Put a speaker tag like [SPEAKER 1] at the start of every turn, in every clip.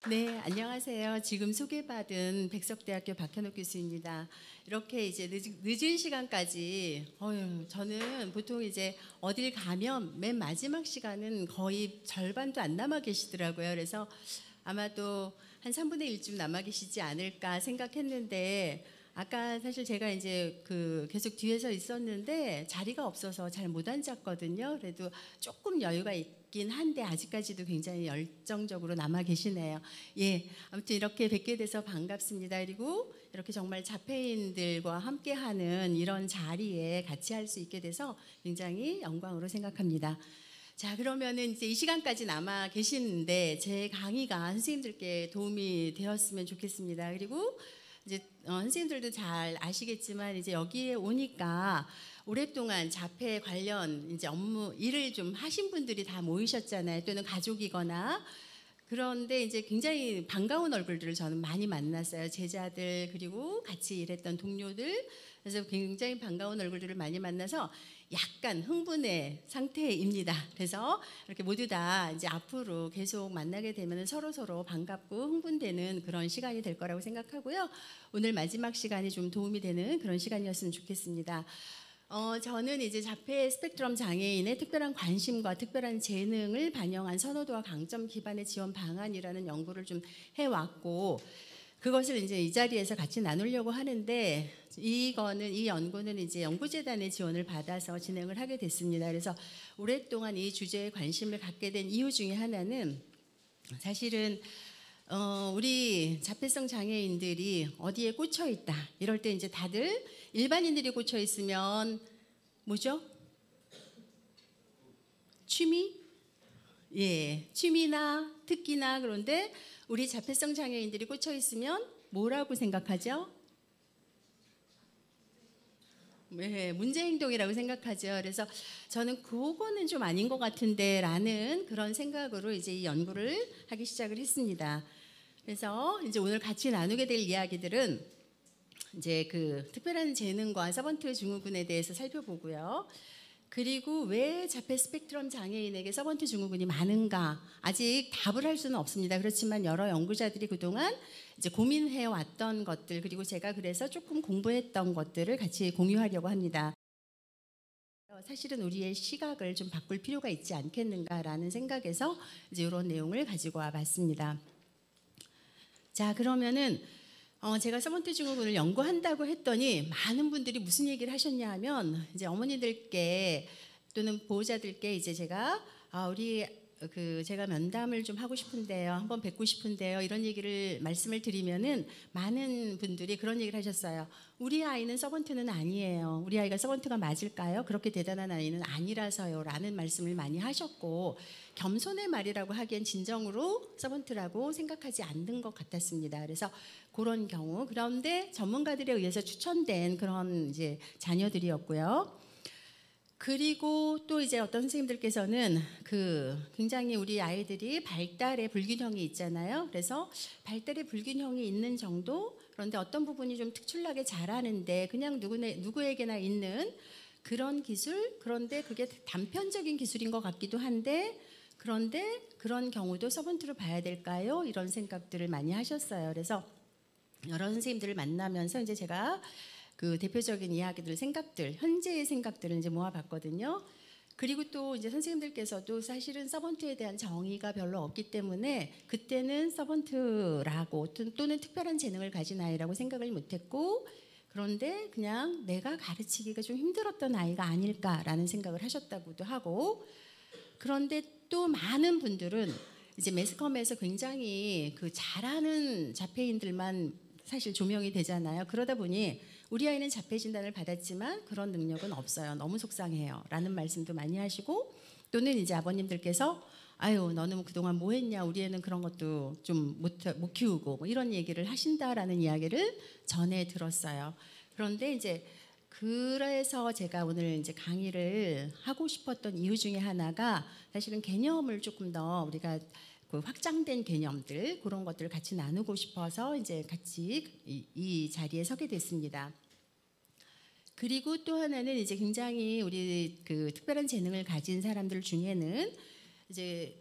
[SPEAKER 1] 네, 안녕하세요. 지금 소개받은 백석대학교 박현옥 교수입니다. 이렇게 이제 늦은 시간까지, 저는 보통 이제 어딜 가면 맨 마지막 시간은 거의 절반도 안 남아 계시더라고요. 그래서 아마도 한 3분의 1쯤 남아 계시지 않을까 생각했는데, 아까 사실 제가 이제 계속 뒤에서 있었는데 자리가 없어서 잘 못 앉았거든요. 그래도 조금 여유가 있긴 한데 아직까지도 굉장히 열정적으로 남아 계시네요. 예, 아무튼 이렇게 뵙게 돼서 반갑습니다. 그리고 이렇게 정말 자폐인들과 함께하는 이런 자리에 같이 할 수 있게 돼서 굉장히 영광으로 생각합니다. 자, 그러면은 이제 이 시간까지 남아 계시는데 제 강의가 선생님들께 도움이 되었으면 좋겠습니다. 그리고 이제 선생님들도 잘 아시겠지만 이제 여기에 오니까 오랫동안 자폐 관련 이제 업무 일을 좀 하신 분들이 다 모이셨잖아요. 또는 가족이거나. 그런데 이제 굉장히 반가운 얼굴들을 저는 많이 만났어요. 제자들 그리고 같이 일했던 동료들. 그래서 굉장히 반가운 얼굴들을 많이 만나서 약간 흥분의 상태입니다. 그래서 이렇게 모두 다 이제 앞으로 계속 만나게 되면 서로 반갑고 흥분되는 그런 시간이 될 거라고 생각하고요. 오늘 마지막 시간이 좀 도움이 되는 그런 시간이었으면 좋겠습니다. 저는 이제 자폐 스펙트럼 장애인의 특별한 관심과 특별한 재능을 반영한 선호도와 강점 기반의 지원 방안이라는 연구를 좀 해왔고, 그것을 이제 이 자리에서 같이 나누려고 하는데, 이 연구는 이제 연구재단의 지원을 받아서 진행을 하게 됐습니다. 그래서 오랫동안 이 주제에 관심을 갖게 된 이유 중에 하나는 사실은 우리 자폐성 장애인들이 어디에 꽂혀 있다. 이럴 때 이제 다들 일반인들이 꽂혀 있으면 뭐죠? 취미? 예, 취미나 특기나. 그런데 우리 자폐성 장애인들이 꽂혀 있으면 뭐라고 생각하죠? 네, 문제 행동이라고 생각하죠. 그래서 저는 그거는 좀 아닌 것 같은데 라는 그런 생각으로 이제 이 연구를 하기 시작을 했습니다. 그래서 이제 오늘 같이 나누게 될 이야기들은 이제 특별한 재능과 서번트 증후군에 대해서 살펴보고요. 그리고 왜 자폐 스펙트럼 장애인에게 서번트 증후군이 많은가? 아직 답을 할 수는 없습니다. 그렇지만 여러 연구자들이 그동안 이제 고민해 왔던 것들, 그리고 제가 그래서 조금 공부했던 것들을 같이 공유하려고 합니다. 사실은 우리의 시각을 좀 바꿀 필요가 있지 않겠는가라는 생각에서 이제 이런 내용을 가지고 와봤습니다. 자, 그러면은 제가 서번트 증후군을 연구한다고 했더니 많은 분들이 무슨 얘기를 하셨냐 하면 이제 어머니들께 또는 보호자들께 이제 제가 제가 면담을 좀 하고 싶은데요. 한번 뵙고 싶은데요. 이런 말씀을 드리면은 많은 분들이 그런 얘기를 하셨어요. 우리 아이는 서번트는 아니에요. 우리 아이가 서번트가 맞을까요? 그렇게 대단한 아이는 아니라서요. 라는 말씀을 많이 하셨고, 겸손의 말이라고 하기엔 진정으로 서번트라고 생각하지 않는 것 같았습니다. 그래서 그런 경우, 그런데 전문가들에 의해서 추천된 그런 이제 자녀들이었고요. 그리고 또 이제 어떤 선생님들께서는 굉장히 우리 아이들이 발달의 불균형이 있잖아요. 그래서 발달의 불균형이 있는 정도, 그런데 어떤 부분이 좀 특출나게 잘하는데 그냥 누구에게나 있는 그런 기술, 그런데 그게 단편적인 기술인 것 같기도 한데, 그런데 그런 경우도 서번트로 봐야 될까요? 이런 생각들을 많이 하셨어요. 그래서 여러 선생님들을 만나면서 이제 제가 대표적인 이야기들, 생각들, 현재의 생각들을 이제 모아봤거든요. 그리고 또 이제 선생님들께서도 사실은 서번트에 대한 정의가 별로 없기 때문에 그때는 서번트라고 또는 특별한 재능을 가진 아이라고 생각을 못했고, 그런데 그냥 내가 가르치기가 좀 힘들었던 아이가 아닐까라는 생각을 하셨다고도 하고, 그런데 또 많은 분들은 이제 매스컴에서 굉장히 잘하는 자폐인들만 사실 조명이 되잖아요. 그러다 보니 우리 아이는 자폐 진단을 받았지만 그런 능력은 없어요. 너무 속상해요. 라는 말씀도 많이 하시고, 또는 이제 아버님들께서 아유, 너는 그동안 뭐 했냐? 우리 애는 그런 것도 좀 못 키우고 뭐 이런 얘기를 하신다라는 이야기를 전해 들었어요. 그런데 이제 그래서 제가 오늘 이제 강의를 하고 싶었던 이유 중에 하나가 사실은 개념을 조금 더 우리가 확장된 개념들, 그런 것들을 같이 나누고 싶어서 이제 같이 이 자리에 서게 됐습니다. 그리고 또 하나는 이제 굉장히 우리 특별한 재능을 가진 사람들 중에는 이제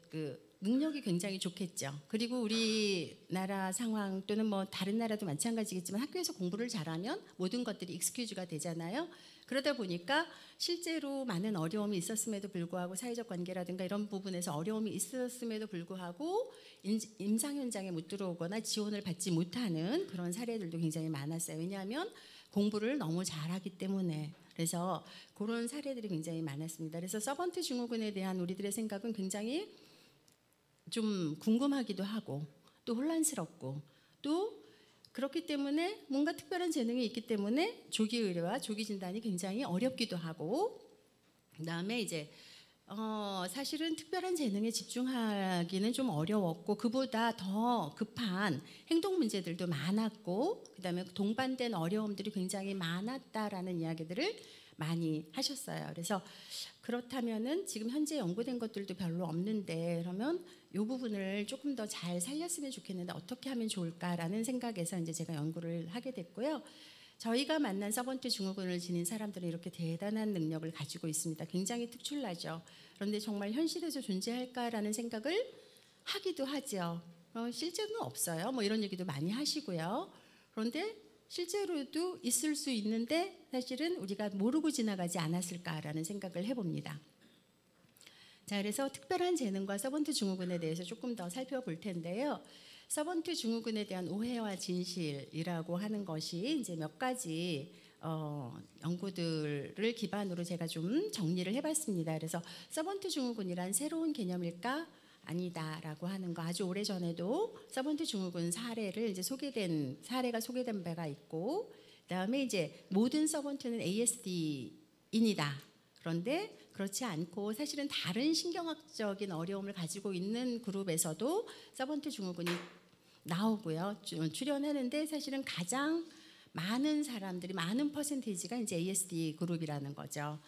[SPEAKER 1] 능력이 굉장히 좋겠죠. 그리고 우리나라 상황 또는 뭐 다른 나라도 마찬가지겠지만 학교에서 공부를 잘하면 모든 것들이 익스큐즈가 되잖아요. 그러다 보니까 실제로 많은 어려움이 있었음에도 불구하고 사회적 관계라든가 이런 부분에서 어려움이 있었음에도 불구하고 임상 현장에 못 들어오거나 지원을 받지 못하는 그런 사례들도 굉장히 많았어요. 왜냐하면 공부를 너무 잘하기 때문에. 그래서 그런 사례들이 굉장히 많았습니다. 그래서 서번트 증후군에 대한 우리들의 생각은 굉장히 좀 궁금하기도 하고 또 혼란스럽고 또 그렇기 때문에 뭔가 특별한 재능이 있기 때문에 조기 의뢰와 조기 진단이 굉장히 어렵기도 하고, 그다음에 이제 사실은 특별한 재능에 집중하기는 좀 어려웠고 그보다 더 급한 행동 문제들도 많았고 그다음에 동반된 어려움들이 굉장히 많았다라는 이야기들을 많이 하셨어요. 그래서 그렇다면은 지금 현재 연구된 것들도 별로 없는데 그러면 이 부분을 조금 더 잘 살렸으면 좋겠는데 어떻게 하면 좋을까라는 생각에서 이제 제가 연구를 하게 됐고요. 저희가 만난 서번트 증후군을 지닌 사람들은 이렇게 대단한 능력을 가지고 있습니다. 굉장히 특출나죠. 그런데 정말 현실에서 존재할까라는 생각을 하기도 하죠. 실제로는 없어요. 뭐 이런 얘기도 많이 하시고요. 그런데 실제로도 있을 수 있는데 사실은 우리가 모르고 지나가지 않았을까라는 생각을 해봅니다. 자, 그래서 특별한 재능과 서번트 증후군에 대해서 조금 더 살펴볼 텐데요. 서번트 증후군에 대한 오해와 진실이라고 하는 것이 이제 몇 가지 연구들을 기반으로 제가 좀 정리를 해봤습니다. 그래서 서번트 증후군이란 새로운 개념일까? 아니다라고 하는 거, 아주 오래 전에도 서번트 증후군 사례를 이제 사례가 소개된 바가 있고, 그다음에 이제 모든 서번트는 ASD인이다. 그런데 그렇지 않고 사실은 다른 신경학적인 어려움을 가지고 있는 그룹에서도 서번트 증후군이 나오고요. 출연하는데 사실은 가장 많은 사람들이 많은 퍼센테이지가 이제 ASD 그룹이라는 거죠.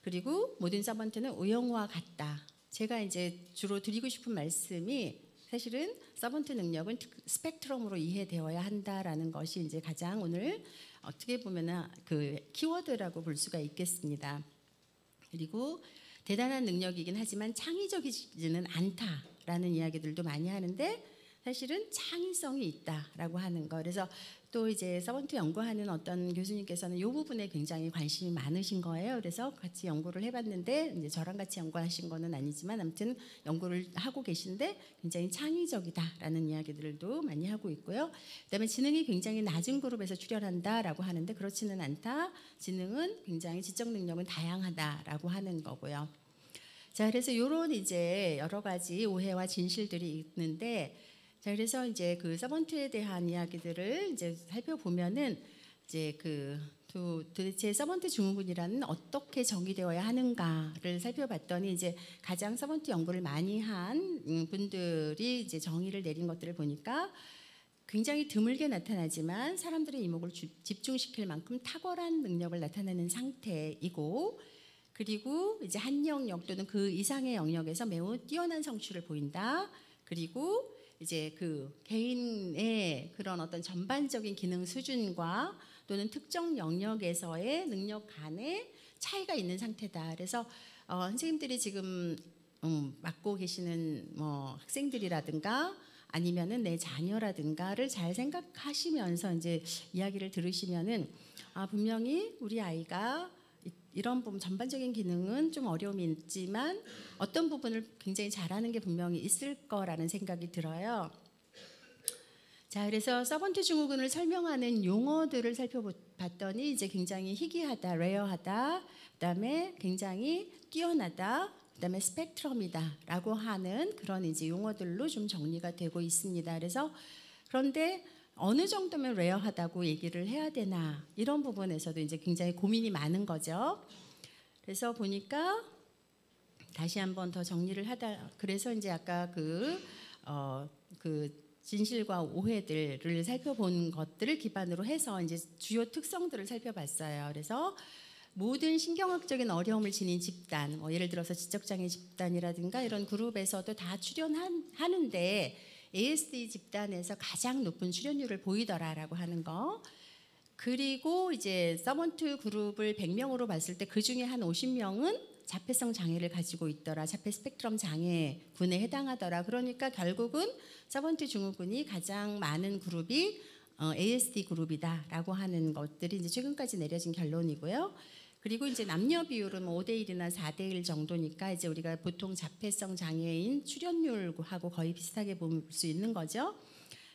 [SPEAKER 1] 그리고 모든 서번트는 O형과 같다. 제가 이제 주로 드리고 싶은 말씀이 사실은 서번트 능력은 스펙트럼으로 이해되어야 한다라는 것이 이제 가장 오늘 어떻게 보면은 그 키워드라고 볼 수가 있겠습니다. 그리고 대단한 능력이긴 하지만 창의적이지는 않다라는 이야기들도 많이 하는데 사실은 창의성이 있다라고 하는 거. 그래서 또 이제 서번트 연구하는 어떤 교수님께서는 이 부분에 굉장히 관심이 많으신 거예요. 그래서 같이 연구를 해봤는데 이제 저랑 같이 연구하신 거는 아니지만 아무튼 연구를 하고 계신데 굉장히 창의적이다라는 이야기들도 많이 하고 있고요. 그다음에 지능이 굉장히 낮은 그룹에서 출연한다라고 하는데 그렇지는 않다. 지능은 굉장히 지적 능력은 다양하다라고 하는 거고요. 자, 그래서 이런 이제 여러 가지 오해와 진실들이 있는데. 자, 그래서 이제 그 서번트에 대한 이야기들을 이제 살펴보면은 이제 도대체 서번트 증후군이라는 어떻게 정의되어야 하는가를 살펴봤더니 이제 가장 서번트 연구를 많이 한 분들이 이제 정의를 내린 것들을 보니까 굉장히 드물게 나타나지만 사람들의 이목을 집중시킬 만큼 탁월한 능력을 나타내는 상태이고, 그리고 이제 한 영역 또는 그 이상의 영역에서 매우 뛰어난 성취를 보인다. 그리고 이제 그 개인의 그런 어떤 전반적인 기능 수준과 또는 특정 영역에서의 능력 간의 차이가 있는 상태다. 그래서 선생님들이 지금 맡고 계시는 뭐 학생들이라든가 아니면은 내 자녀라든가를 잘 생각하시면서 이제 이야기를 들으시면은 분명히 우리 아이가 이런 부분 전반적인 기능은 좀 어려움이 있지만 어떤 부분을 굉장히 잘하는 게 분명히 있을 거라는 생각이 들어요. 자, 그래서 서번트 증후군을 설명하는 용어들을 살펴봤더니 이제 굉장히 희귀하다, 레어하다, 그다음에 굉장히 뛰어나다, 그다음에 스펙트럼이다라고 하는 그런 이제 용어들로 좀 정리가 되고 있습니다. 그래서 그런데 어느 정도면 레어하다고 얘기를 해야 되나 이런 부분에서도 이제 굉장히 고민이 많은 거죠. 그래서 보니까 다시 한번 더 정리를 하다 그래서 이제 아까 그 진실과 오해들을 살펴본 것들을 기반으로 해서 이제 주요 특성들을 살펴봤어요. 그래서 모든 신경학적인 어려움을 지닌 집단, 예를 들어서 지적장애 집단이라든가 이런 그룹에서도 다 출연하는데 ASD 집단에서 가장 높은 출연율을 보이더라라고 하는 거. 그리고 이제 서번트 그룹을 100명으로 봤을 때 그 중에 한 50명은 자폐성 장애를 가지고 있더라. 자폐 스펙트럼 장애군에 해당하더라. 그러니까 결국은 서번트 증후군이 가장 많은 그룹이 ASD 그룹이다라고 하는 것들이 이제 최근까지 내려진 결론이고요. 그리고 이제 남녀 비율은 5대 1이나 4대 1 정도니까 이제 우리가 보통 자폐성 장애인 출연율하고 거의 비슷하게 볼 수 있는 거죠.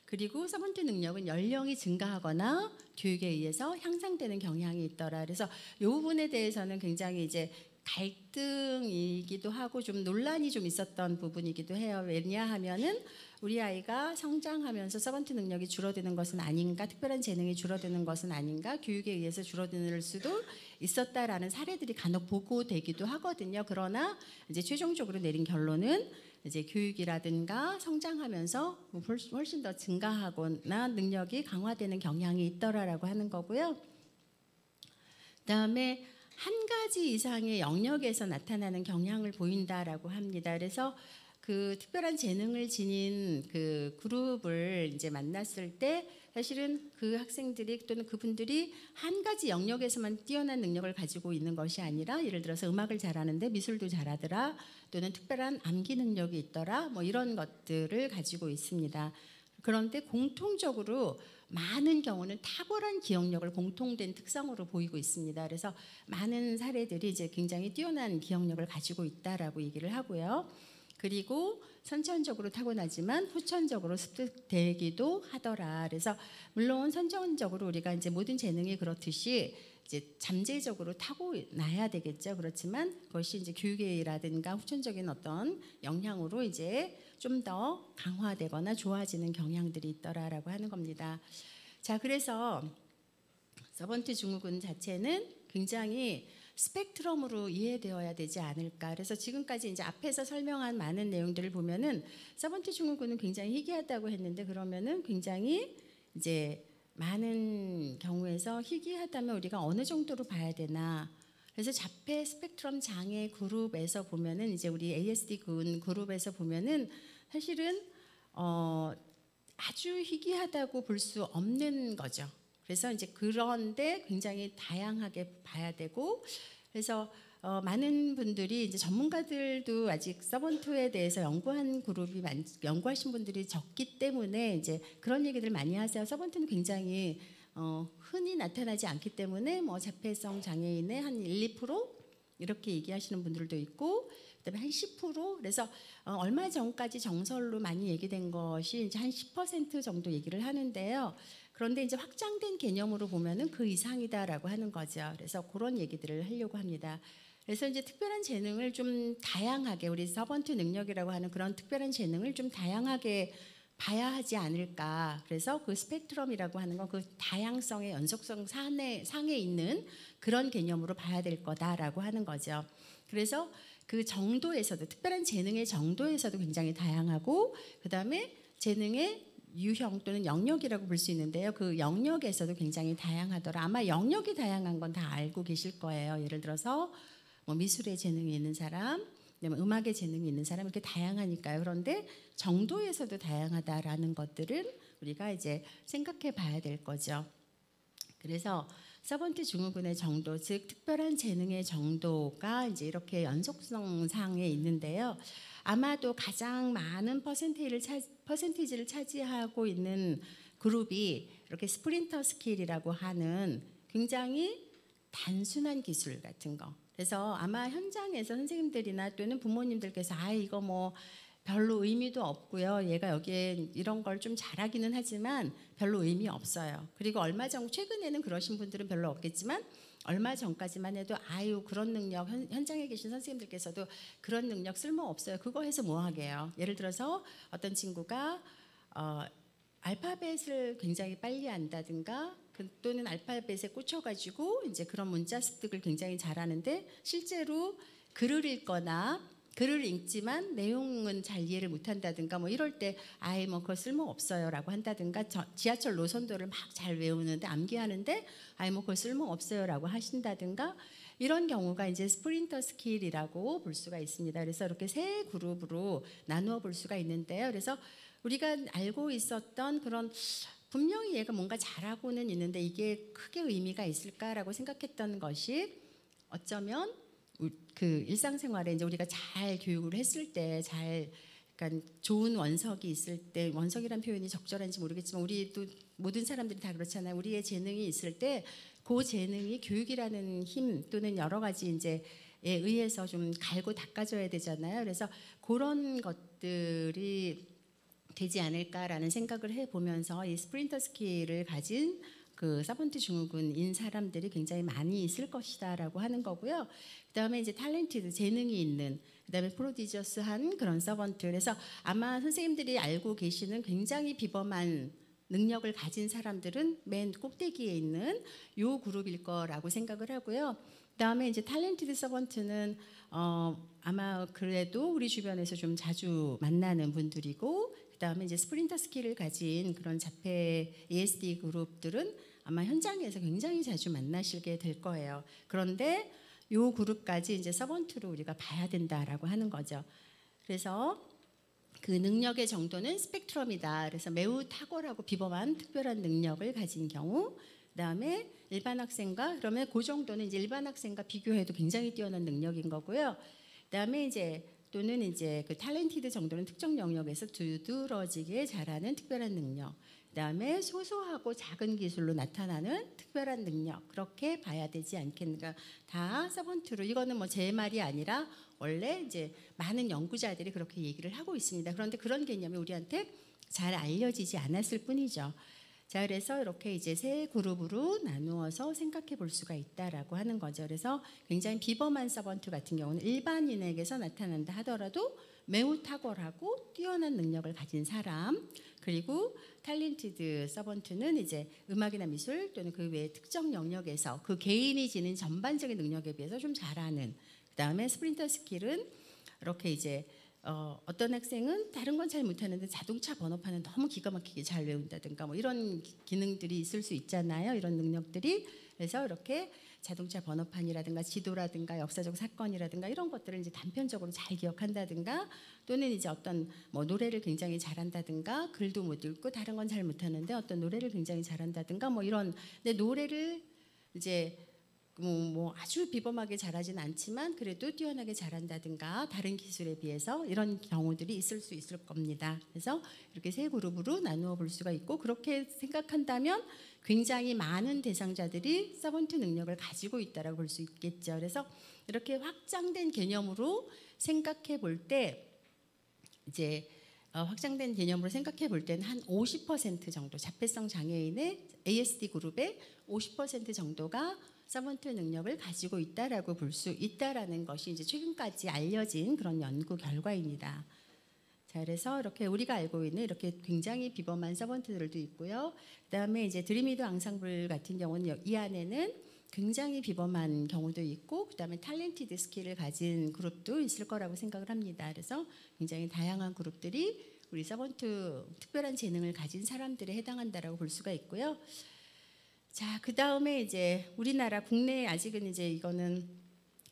[SPEAKER 1] 그리고 서번트 능력은 연령이 증가하거나 교육에 의해서 향상되는 경향이 있더라. 그래서 이 부분에 대해서는 굉장히 이제 갈등이기도 하고 좀 논란이 좀 있었던 부분이기도 해요. 왜냐하면은 우리 아이가 성장하면서 서번트 능력이 줄어드는 것은 아닌가, 특별한 재능이 줄어드는 것은 아닌가, 교육에 의해서 줄어들 수도 있었다라는 사례들이 간혹 보고되기도 하거든요. 그러나 이제 최종적으로 내린 결론은 이제 교육이라든가 성장하면서 훨씬 더 증가하거나 능력이 강화되는 경향이 있더라라고 하는 거고요. 그다음에 한 가지 이상의 영역에서 나타나는 경향을 보인다라고 합니다. 그래서 그 특별한 재능을 지닌 그 그룹을 이제 만났을 때 사실은 그 학생들이 또는 그분들이 한 가지 영역에서만 뛰어난 능력을 가지고 있는 것이 아니라 예를 들어서 음악을 잘하는데 미술도 잘하더라 또는 특별한 암기 능력이 있더라 뭐 이런 것들을 가지고 있습니다. 그런데 공통적으로 많은 경우는 탁월한 기억력을 공통된 특성으로 보이고 있습니다. 그래서 많은 사례들이 이제 굉장히 뛰어난 기억력을 가지고 있다라고 얘기를 하고요. 그리고 선천적으로 타고나지만 후천적으로 습득되기도 하더라. 그래서 물론 선천적으로 우리가 이제 모든 재능이 그렇듯이 이제 잠재적으로 타고나야 되겠죠. 그렇지만 그것이 이제 교육이라든가 후천적인 어떤 영향으로 이제 좀 더 강화되거나 좋아지는 경향들이 있더라라고 하는 겁니다. 자, 그래서 서번트 증후군 자체는 굉장히 스펙트럼으로 이해되어야 되지 않을까. 그래서 지금까지 이제 앞에서 설명한 많은 내용들을 보면은 서번트 증후군은 굉장히 희귀하다고 했는데 그러면은 굉장히 이제 많은 경우에서 희귀하다면 우리가 어느 정도로 봐야 되나. 그래서 자폐 스펙트럼 장애 그룹에서 보면은 이제 우리 ASD 그룹에서 보면은 사실은 아주 희귀하다고 볼 수 없는 거죠. 그래서 이제 그런데 굉장히 다양하게 봐야 되고 그래서 많은 분들이 이제 전문가들도 아직 서번트에 대해서 연구하신 분들이 적기 때문에 이제 그런 얘기들 많이 하세요. 서번트는 굉장히 흔히 나타나지 않기 때문에 뭐 자폐성 장애인의 한 1, 2% 이렇게 얘기하시는 분들도 있고 그다음에 한 10% 그래서 얼마 전까지 정설로 많이 얘기된 것이 이제 한 10% 정도 얘기를 하는데요. 그런데 이제 확장된 개념으로 보면은 그 이상이다라고 하는 거죠. 그래서 그런 얘기들을 하려고 합니다. 그래서 이제 특별한 재능을 좀 다양하게 우리 서번트 능력이라고 하는 그런 특별한 재능을 좀 다양하게 봐야 하지 않을까. 그래서 그 스펙트럼이라고 하는 건 그 다양성의 연속성 상에 있는 그런 개념으로 봐야 될 거다라고 하는 거죠. 그래서 그 정도에서도 특별한 재능의 정도에서도 굉장히 다양하고 그다음에 재능의 유형 또는 영역이라고 볼 수 있는데요. 그 영역에서도 굉장히 다양하더라. 아마 영역이 다양한 건 다 알고 계실 거예요. 예를 들어서 뭐 미술에 재능이 있는 사람, 음악에 재능이 있는 사람 이렇게 다양하니까요. 그런데 정도에서도 다양하다라는 것들은 우리가 이제 생각해 봐야 될 거죠. 그래서 서번트 증후군의 정도, 즉 특별한 재능의 정도가 이제 이렇게 연속성 상에 있는데요. 아마도 가장 많은 퍼센테이지를 차지하고 있는 그룹이 이렇게 스프린터 스킬이라고 하는 굉장히 단순한 기술 같은 거. 그래서 아마 현장에서 선생님들이나 또는 부모님들께서 이거 뭐 별로 의미도 없고요. 얘가 여기에 이런 걸 좀 잘하기는 하지만 별로 의미 없어요. 그리고 최근에는 그러신 분들은 별로 없겠지만 얼마 전까지만 해도 그런 능력 현장에 계신 선생님들께서도 그런 능력 쓸모 없어요. 그거 해서 뭐 하게요. 예를 들어서 어떤 친구가 알파벳을 굉장히 빨리 안다든가 또는 알파벳에 꽂혀가지고 이제 그런 문자 습득을 굉장히 잘하는데 실제로 글을 읽거나 글을 읽지만 내용은 잘 이해를 못한다든가 뭐 이럴 때 뭐 그거 쓸모 없어요라고 한다든가 지하철 노선도를 막 잘 외우는데 암기하는데 뭐 그거 쓸모 없어요라고 하신다든가 이런 경우가 이제 스프린터 스킬이라고 볼 수가 있습니다. 그래서 이렇게 세 그룹으로 나누어 볼 수가 있는데요. 그래서 우리가 알고 있었던 그런 분명히 얘가 뭔가 잘하고는 있는데 이게 크게 의미가 있을까라고 생각했던 것이 어쩌면 그 일상생활에 이제 우리가 잘 교육을 했을 때 잘 그러니까 좋은 원석이 있을 때 원석이란 표현이 적절한지 모르겠지만 우리도 모든 사람들이 다 그렇잖아요. 우리의 재능이 있을 때 그 재능이 교육이라는 힘 또는 여러 가지 이제 에 의해서 좀 갈고 닦아줘야 되잖아요. 그래서 그런 것들이 되지 않을까라는 생각을 해보면서 이 스프린터 스킬을 가진 그 서번트 증후군인 사람들이 굉장히 많이 있을 것이다라고 하는 거고요. 그다음에 이제 탤런티드 재능이 있는 그다음에 프로디저스한 그런 서번트. 그래서 아마 선생님들이 알고 계시는 굉장히 비범한 능력을 가진 사람들은 맨 꼭대기에 있는 요 그룹일 거라고 생각을 하고요. 그다음에 이제 탤런티드 서번트는 아마 그래도 우리 주변에서 좀 자주 만나는 분들이고 그다음에 이제 스프린터 스킬을 가진 그런 자폐 ASD 그룹들은 아마 현장에서 굉장히 자주 만나시게 될 거예요. 그런데 요 그룹까지 이제 서번트로 우리가 봐야 된다라고 하는 거죠. 그래서 그 능력의 정도는 스펙트럼이다. 그래서 매우 탁월하고 비범한 특별한 능력을 가진 경우, 그다음에 일반 학생과 그러면 그 정도는 이제 일반 학생과 비교해도 굉장히 뛰어난 능력인 거고요. 그다음에 이제 또는 이제 그 탤런티드 정도는 특정 영역에서 두드러지게 잘하는 특별한 능력. 그다음에 소소하고 작은 기술로 나타나는 특별한 능력. 그렇게 봐야 되지 않겠는가? 다 서번트로 이거는 뭐 제 말이 아니라 원래 이제 많은 연구자들이 그렇게 얘기를 하고 있습니다. 그런데 그런 개념이 우리한테 잘 알려지지 않았을 뿐이죠. 자, 그래서 이렇게 이제 세 그룹으로 나누어서 생각해 볼 수가 있다라고 하는 거죠. 그래서 굉장히 비범한 서번트 같은 경우는 일반인에게서 나타난다 하더라도 매우 탁월하고 뛰어난 능력을 가진 사람, 그리고 탤런티드 서번트는 이제 음악이나 미술 또는 그 외의 특정 영역에서 그 개인이 지닌 전반적인 능력에 비해서 좀 잘하는. 그다음에 스프린터 스킬은 이렇게 이제 어떤 학생은 다른 건 잘 못하는데 자동차 번호판은 너무 기가 막히게 잘 외운다든가 뭐 이런 기능들이 있을 수 있잖아요. 이런 능력들이. 그래서 이렇게 자동차 번호판이라든가 지도라든가 역사적 사건이라든가 이런 것들을 이제 단편적으로 잘 기억한다든가 또는 이제 어떤 뭐 노래를 굉장히 잘한다든가 글도 못 읽고 다른 건 잘 못하는데 어떤 노래를 굉장히 잘한다든가 뭐 이런. 근데 노래를 이제 뭐 아주 비범하게 잘하진 않지만 그래도 뛰어나게 잘한다든가 다른 기술에 비해서 이런 경우들이 있을 수 있을 겁니다. 그래서 이렇게 세 그룹으로 나누어 볼 수가 있고 그렇게 생각한다면 굉장히 많은 대상자들이 서번트 능력을 가지고 있다라고 볼 수 있겠죠. 그래서 이렇게 확장된 개념으로 생각해 볼 때 이제 확장된 개념으로 생각해 볼 때는 한 50% 정도 자폐성 장애인의 ASD 그룹의 50% 정도가 서번트 능력을 가지고 있다라고 볼 수 있다라는 것이 이제 최근까지 알려진 그런 연구 결과입니다. 자, 그래서 이렇게 우리가 알고 있는 이렇게 굉장히 비범한 서번트들도 있고요. 그다음에 이제 드림이드 앙상블 같은 경우는 이 안에는 굉장히 비범한 경우도 있고, 그다음에 탤런티드 스킬을 가진 그룹도 있을 거라고 생각을 합니다. 그래서 굉장히 다양한 그룹들이 우리 서번트 특별한 재능을 가진 사람들에 해당한다라고 볼 수가 있고요. 자, 그 다음에 이제 우리나라 국내에 아직은 이제 이거는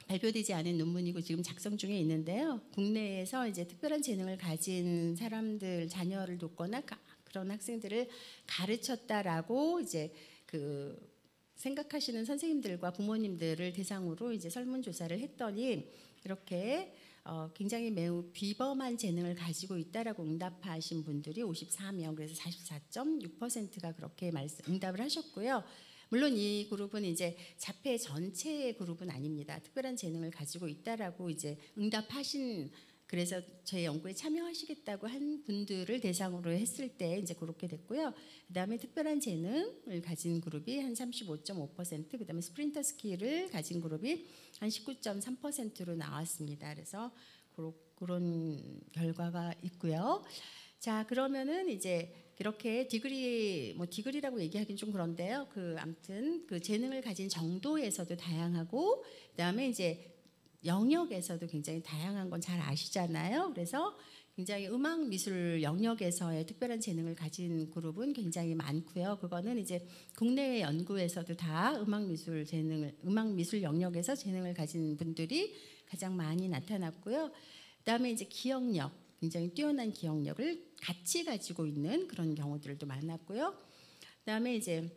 [SPEAKER 1] 발표되지 않은 논문이고 지금 작성 중에 있는데요. 국내에서 이제 특별한 재능을 가진 사람들 자녀를 돕거나 그런 학생들을 가르쳤다라고 이제 그 생각하시는 선생님들과 부모님들을 대상으로 이제 설문조사를 했더니 이렇게 굉장히 매우 비범한 재능을 가지고 있다라고 응답하신 분들이 54명, 그래서 44.6%가 그렇게 응답을 하셨고요. 물론 이 그룹은 이제 자폐 전체의 그룹은 아닙니다. 특별한 재능을 가지고 있다라고 이제 응답하신, 그래서 저희 연구에 참여하시겠다고 한 분들을 대상으로 했을 때 이제 그렇게 됐고요. 그다음에 특별한 재능을 가진 그룹이 한 35.5%, 그다음에 스프린터 스킬을 가진 그룹이 한 19.3%로 나왔습니다. 그래서 그런 결과가 있고요. 자, 그러면은 이제 이렇게 디그리라고 얘기하기는 좀 그런데요. 아무튼 그 재능을 가진 정도에서도 다양하고, 그다음에 이제 영역에서도 굉장히 다양한 건 잘 아시잖아요. 그래서 굉장히 음악 미술 영역에서의 특별한 재능을 가진 그룹은 굉장히 많고요. 그거는 이제 국내외 연구에서도 다 음악 미술 영역에서 재능을 가진 분들이 가장 많이 나타났고요. 그다음에 이제 기억력, 굉장히 뛰어난 기억력을 같이 가지고 있는 그런 경우들도 많았고요. 그다음에 이제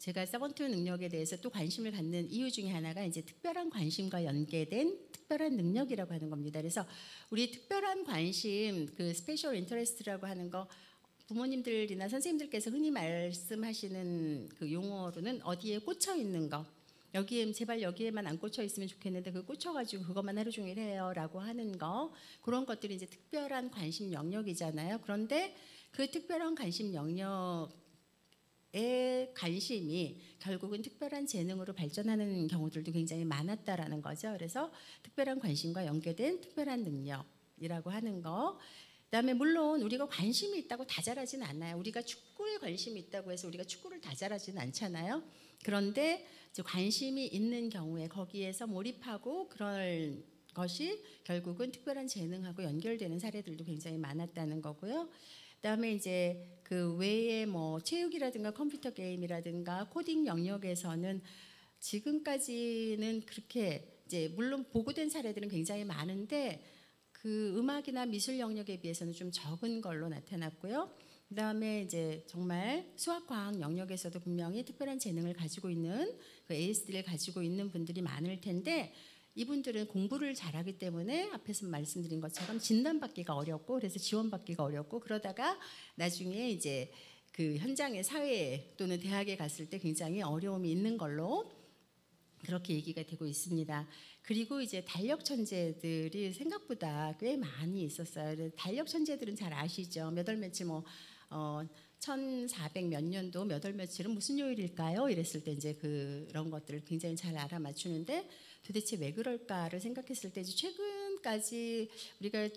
[SPEAKER 1] 제가 서번트 능력에 대해서 또 관심을 갖는 이유 중에 하나가 이제 특별한 관심과 연계된 특별한 능력이라고 하는 겁니다. 그래서 우리 특별한 관심, 그 스페셜 인터레스트라고 하는 거 부모님들이나 선생님들께서 흔히 말씀하시는 그 용어로는 어디에 꽂혀 있는 거, 여기에 제발 여기에만 안 꽂혀 있으면 좋겠는데 그 꽂혀가지고 그것만 하루 종일 해요라고 하는 거, 그런 것들이 이제 특별한 관심 영역이잖아요. 그런데 그 특별한 관심 영역의 관심이 결국은 특별한 재능으로 발전하는 경우들도 굉장히 많았다라는 거죠. 그래서 특별한 관심과 연계된 특별한 능력이라고 하는 거. 그다음에 물론 우리가 관심이 있다고 다 잘하지는 않아요. 우리가 축구에 관심이 있다고 해서 우리가 축구를 다 잘하지는 않잖아요. 그런데 관심이 있는 경우에 거기에서 몰입하고 그럴 것이 결국은 특별한 재능하고 연결되는 사례들도 굉장히 많았다는 거고요. 그다음에 이제 그 외에 뭐 체육이라든가 컴퓨터 게임이라든가 코딩 영역에서는 지금까지는 그렇게 이제 물론 보고된 사례들은 굉장히 많은데 그 음악이나 미술 영역에 비해서는 좀 적은 걸로 나타났고요. 그다음에 이제 정말 수학 과학 영역에서도 분명히 특별한 재능을 가지고 있는 그 에이스들을 가지고 있는 분들이 많을 텐데 이분들은 공부를 잘하기 때문에 앞에서 말씀드린 것처럼 진단받기가 어렵고 그래서 지원받기가 어렵고 그러다가 나중에 이제 그 현장의 사회 또는 대학에 갔을 때 굉장히 어려움이 있는 걸로 그렇게 얘기가 되고 있습니다. 그리고 이제 달력 천재들이 생각보다 꽤 많이 있었어요. 달력 천재들은 잘 아시죠? 몇 월 며칠 1400 몇 년도 몇 월 며칠은 무슨 요일일까요? 이랬을 때 이제 그런 것들을 굉장히 잘 알아맞추는데 도대체 왜 그럴까를 생각했을 때 최근까지 우리가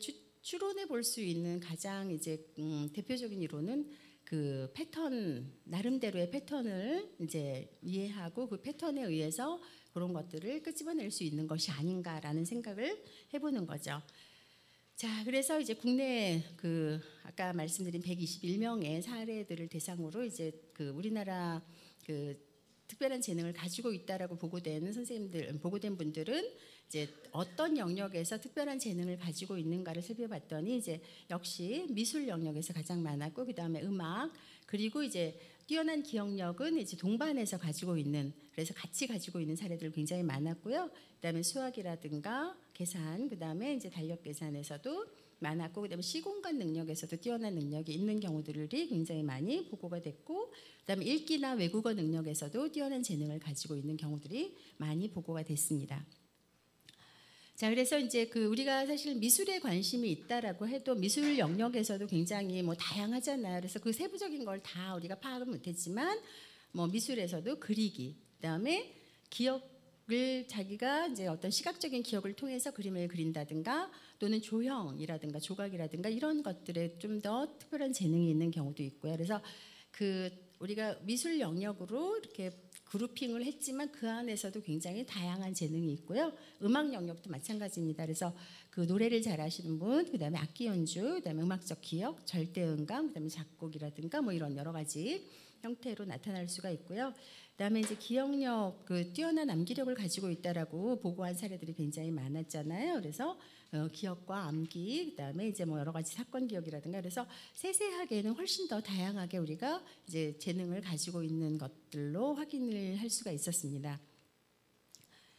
[SPEAKER 1] 추론해 볼 수 있는 가장 이제 대표적인 이론은 그 패턴, 나름대로의 패턴을 이제 이해하고 그 패턴에 의해서 그런 것들을 끄집어낼 수 있는 것이 아닌가라는 생각을 해보는 거죠. 자, 그래서 이제 국내 그 아까 말씀드린 121명의 사례들을 대상으로 이제 그 우리나라 그 특별한 재능을 가지고 있다라고 보고된 선생님들, 보고된 분들은 이제 어떤 영역에서 특별한 재능을 가지고 있는가를 살펴봤더니 이제 역시 미술 영역에서 가장 많았고 그 다음에 음악 그리고 이제 뛰어난 기억력은 이제 동반해서 가지고 있는 그래서 같이 가지고 있는 사례들 굉장히 많았고요. 그다음에 수학이라든가 계산, 그다음에 이제 달력 계산에서도 많았고 그다음에 시공간 능력에서도 뛰어난 능력이 있는 경우들이 굉장히 많이 보고가 됐고 그다음에 읽기나 외국어 능력에서도 뛰어난 재능을 가지고 있는 경우들이 많이 보고가 됐습니다. 자, 그래서 이제 그 우리가 사실 미술에 관심이 있다라고 해도 미술 영역에서도 굉장히 뭐 다양하잖아요. 그래서 그 세부적인 걸 다 우리가 파악은 못했지만 뭐 미술에서도 그리기, 그다음에 기억을 자기가 이제 어떤 시각적인 기억을 통해서 그림을 그린다든가 또는 조형이라든가 조각이라든가 이런 것들에 좀 더 특별한 재능이 있는 경우도 있고요. 그래서 그 우리가 미술 영역으로 이렇게 그룹핑을 했지만 그 안에서도 굉장히 다양한 재능이 있고요. 음악 영역도 마찬가지입니다. 그래서 그 노래를 잘하시는 분, 그다음에 악기 연주, 그다음에 음악적 기억, 절대음감, 그다음에 작곡이라든가 뭐 이런 여러 가지 형태로 나타날 수가 있고요. 그다음에 이제 기억력, 그 뛰어난 암기력을 가지고 있다라고 보고한 사례들이 굉장히 많았잖아요. 그래서 기억과 암기, 그다음에 이제 뭐 여러 가지 사건 기억이라든가 그래서 세세하게는 훨씬 더 다양하게 우리가 이제 재능을 가지고 있는 것들로 확인을 할 수가 있었습니다.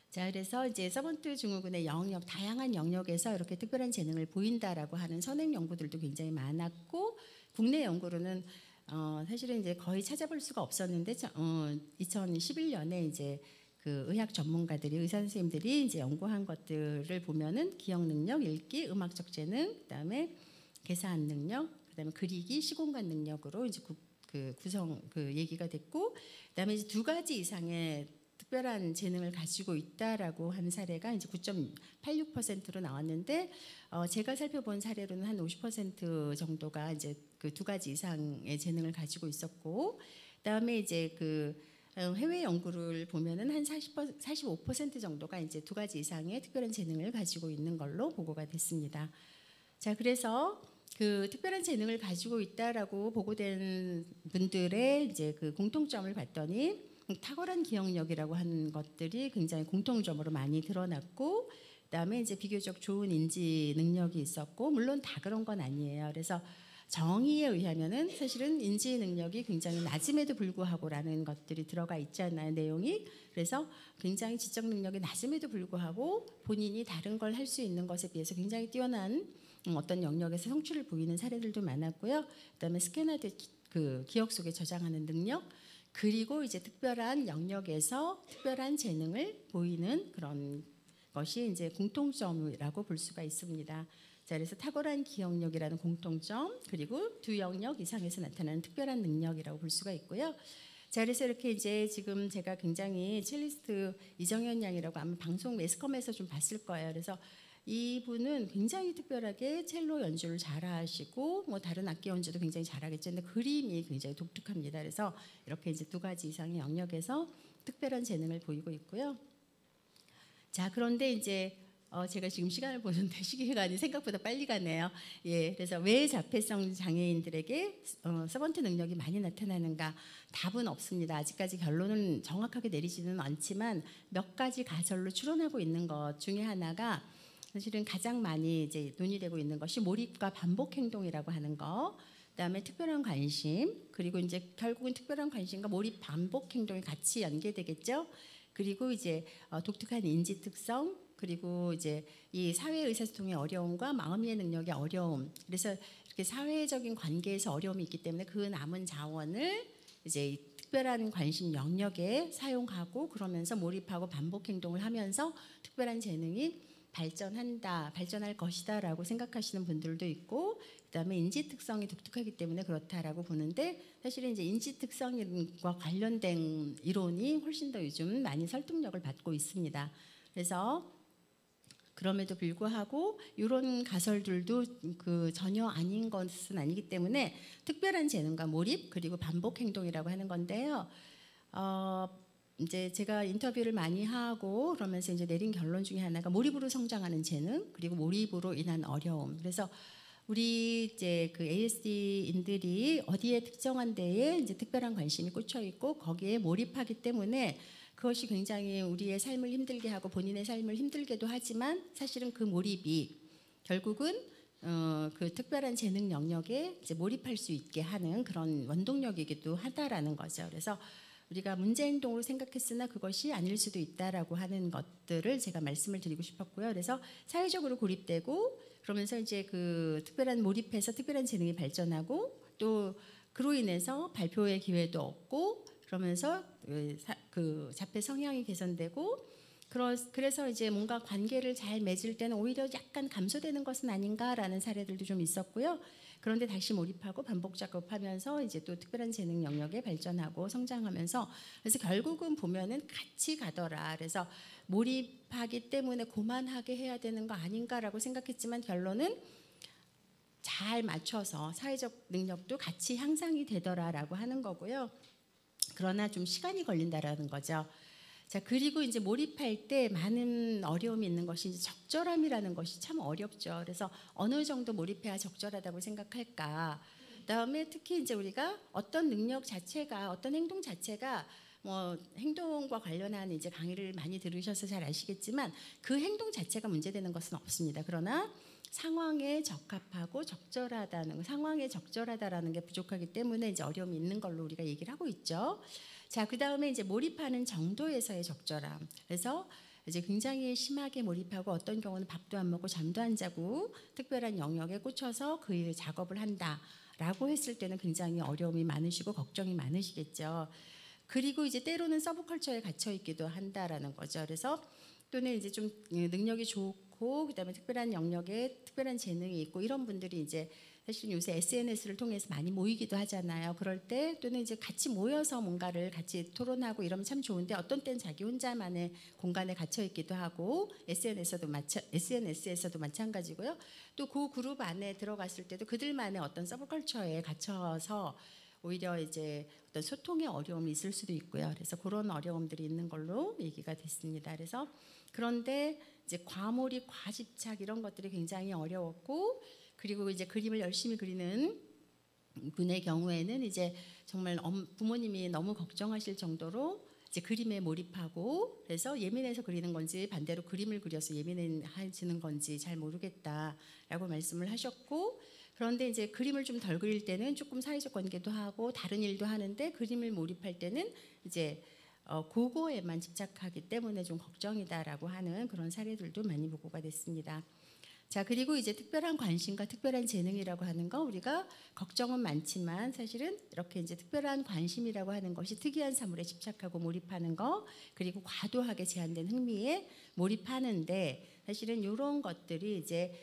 [SPEAKER 1] 자, 그래서 이제 서번트 증후군의 영역, 다양한 영역에서 이렇게 특별한 재능을 보인다라고 하는 선행 연구들도 굉장히 많았고 국내 연구로는 사실은 이제 거의 찾아볼 수가 없었는데 2011년에 이제 그 의학 전문가들이 의사 선생님들이 이제 연구한 것들을 보면은 기억 능력, 읽기, 음악적 재능, 그다음에 계산 능력, 그다음에 그리기, 시공간 능력으로 이제 구성 얘기가 됐고, 그다음에 이제 2가지 이상의 특별한 재능을 가지고 있다라고 하는 사례가 이제 9.86%로 나왔는데 제가 살펴본 사례로는 한 50% 정도가 이제 그 2가지 이상의 재능을 가지고 있었고, 그다음에 이제 그 해외 연구를 보면은 한 45% 정도가 이제 2가지 이상의 특별한 재능을 가지고 있는 걸로 보고가 됐습니다. 자, 그래서 그 특별한 재능을 가지고 있다라고 보고된 분들의 이제 그 공통점을 봤더니 탁월한 기억력이라고 하는 것들이 굉장히 공통점으로 많이 드러났고, 그다음에 이제 비교적 좋은 인지 능력이 있었고, 물론 다 그런 건 아니에요. 그래서 정의에 의하면은 사실은 인지 능력이 굉장히 낮음에도 불구하고라는 것들이 들어가 있잖아요, 내용이. 그래서 굉장히 지적 능력이 낮음에도 불구하고 본인이 다른 걸 할 수 있는 것에 비해서 굉장히 뛰어난 어떤 영역에서 성취를 보이는 사례들도 많았고요. 그다음에 스캐너드 그 기억 속에 저장하는 능력, 그리고 이제 특별한 영역에서 특별한 재능을 보이는 그런 것이 이제 공통점이라고 볼 수가 있습니다. 자, 그래서 탁월한 기억력이라는 공통점, 그리고 두 영역 이상에서 나타나는 특별한 능력이라고 볼 수가 있고요. 자, 그래서 이렇게 이제 지금 제가 굉장히 첼리스트 이정현 양이라고 아마 방송 매스컴에서 좀 봤을 거예요. 그래서 이분은 굉장히 특별하게 첼로 연주를 잘하시고 뭐 다른 악기 연주도 굉장히 잘하겠죠. 근데 그림이 굉장히 독특합니다. 그래서 이렇게 이제 두 가지 이상의 영역에서 특별한 재능을 보이고 있고요. 자, 그런데 이제 제가 지금 시간을 보는데 시간이 생각보다 빨리 가네요. 예, 그래서 왜 자폐성 장애인들에게 서번트 능력이 많이 나타나는가? 답은 없습니다. 아직까지 결론은 정확하게 내리지는 않지만 몇 가지 가설로 추론하고 있는 것 중에 하나가 사실은 가장 많이 이제 논의되고 있는 것이 몰입과 반복 행동이라고 하는 거. 그다음에 특별한 관심, 그리고 이제 결국은 특별한 관심과 몰입 반복 행동이 같이 연계되겠죠. 그리고 이제 독특한 인지 특성, 그리고 이제 이 사회 의사소통의 어려움과 마음이해 능력의 어려움. 그래서 이렇게 사회적인 관계에서 어려움이 있기 때문에 그 남은 자원을 이제 특별한 관심 영역에 사용하고 그러면서 몰입하고 반복 행동을 하면서 특별한 재능이 발전할 것이다라고 생각하시는 분들도 있고, 그다음에 인지 특성이 독특하기 때문에 그렇다라고 보는데, 사실은 이제 인지 특성과 관련된 이론이 훨씬 더 요즘 많이 설득력을 받고 있습니다. 그래서 그럼에도 불구하고 이런 가설들도 그 전혀 아닌 것은 아니기 때문에 특별한 재능과 몰입, 그리고 반복 행동이라고 하는 건데요. 이제 제가 인터뷰를 많이 하고 그러면서 이제 내린 결론 중에 하나가 몰입으로 성장하는 재능, 그리고 몰입으로 인한 어려움. 그래서 우리 이제 그 ASD인들이 어디에 특정한 데에 이제 특별한 관심이 꽂혀 있고 거기에 몰입하기 때문에 그것이 굉장히 우리의 삶을 힘들게 하고 본인의 삶을 힘들게도 하지만 사실은 그 몰입이 결국은 그 특별한 재능 영역에 이제 몰입할 수 있게 하는 그런 원동력이기도 하다라는 거죠. 그래서 우리가 문제 행동으로 생각했으나 그것이 아닐 수도 있다라고 하는 것들을 제가 말씀을 드리고 싶었고요. 그래서 사회적으로 고립되고 그러면서 이제 그 특별한 몰입해서 특별한 재능이 발전하고 또 그로 인해서 발표의 기회도 없고 그러면서 그 자폐 성향이 개선되고 그래서 이제 뭔가 관계를 잘 맺을 때는 오히려 약간 감소되는 것은 아닌가라는 사례들도 좀 있었고요. 그런데 다시 몰입하고 반복 작업하면서 이제 또 특별한 재능 영역에 발전하고 성장하면서 그래서 결국은 보면은 같이 가더라. 그래서 몰입하기 때문에 고만하게 해야 되는 거 아닌가라고 생각했지만 결론은 잘 맞춰서 사회적 능력도 같이 향상이 되더라라고 하는 거고요. 그러나 좀 시간이 걸린다라는 거죠. 자, 그리고 이제 몰입할 때 많은 어려움이 있는 것이 이제 적절함이라는 것이 참 어렵죠. 그래서 어느 정도 몰입해야 적절하다고 생각할까? 그다음에 특히 이제 우리가 어떤 능력 자체가 어떤 행동 자체가 뭐 행동과 관련한 이제 강의를 많이 들으셔서 잘 아시겠지만 그 행동 자체가 문제되는 것은 없습니다. 그러나 상황에 적합하고 적절하다는 상황에 적절하다라는 게 부족하기 때문에 이제 어려움이 있는 걸로 우리가 얘기를 하고 있죠. 자, 그다음에 이제 몰입하는 정도에서의 적절함. 그래서 이제 굉장히 심하게 몰입하고 어떤 경우는 밥도 안 먹고 잠도 안 자고 특별한 영역에 꽂혀서 그 작업을 한다라고 했을 때는 굉장히 어려움이 많으시고 걱정이 많으시겠죠. 그리고 이제 때로는 서브컬처에 갇혀 있기도 한다라는 거죠. 그래서 또는 이제 좀 능력이 좋고 그다음에 특별한 영역에 특별한 재능이 있고 이런 분들이 이제 사실 요새 SNS를 통해서 많이 모이기도 하잖아요. 그럴 때 또는 이제 같이 모여서 뭔가를 같이 토론하고 이러면 참 좋은데 어떤 때는 자기 혼자만의 공간에 갇혀 있기도 하고 SNS에서도 마찬가지고요. 또 그 그룹 안에 들어갔을 때도 그들만의 어떤 서브컬처에 갇혀서 오히려 이제 어떤 소통의 어려움이 있을 수도 있고요. 그래서 그런 어려움들이 있는 걸로 얘기가 됐습니다. 그래서 그런데 이제 과몰입, 과집착 이런 것들이 굉장히 어려웠고 그리고 이제 그림을 열심히 그리는 분의 경우에는 이제 정말 부모님이 너무 걱정하실 정도로 이제 그림에 몰입하고 그래서 예민해서 그리는 건지 반대로 그림을 그려서 예민해지는 건지 잘 모르겠다라고 말씀을 하셨고 그런데 이제 그림을 좀 덜 그릴 때는 조금 사회적 관계도 하고 다른 일도 하는데 그림을 몰입할 때는 이제 그거에만 집착하기 때문에 좀 걱정이다라고 하는 그런 사례들도 많이 보고가 됐습니다. 자, 그리고 이제 특별한 관심과 특별한 재능이라고 하는 거, 우리가 걱정은 많지만 사실은 이렇게 이제 특별한 관심이라고 하는 것이 특이한 사물에 집착하고 몰입하는 거, 그리고 과도하게 제한된 흥미에 몰입하는데, 사실은 이런 것들이 이제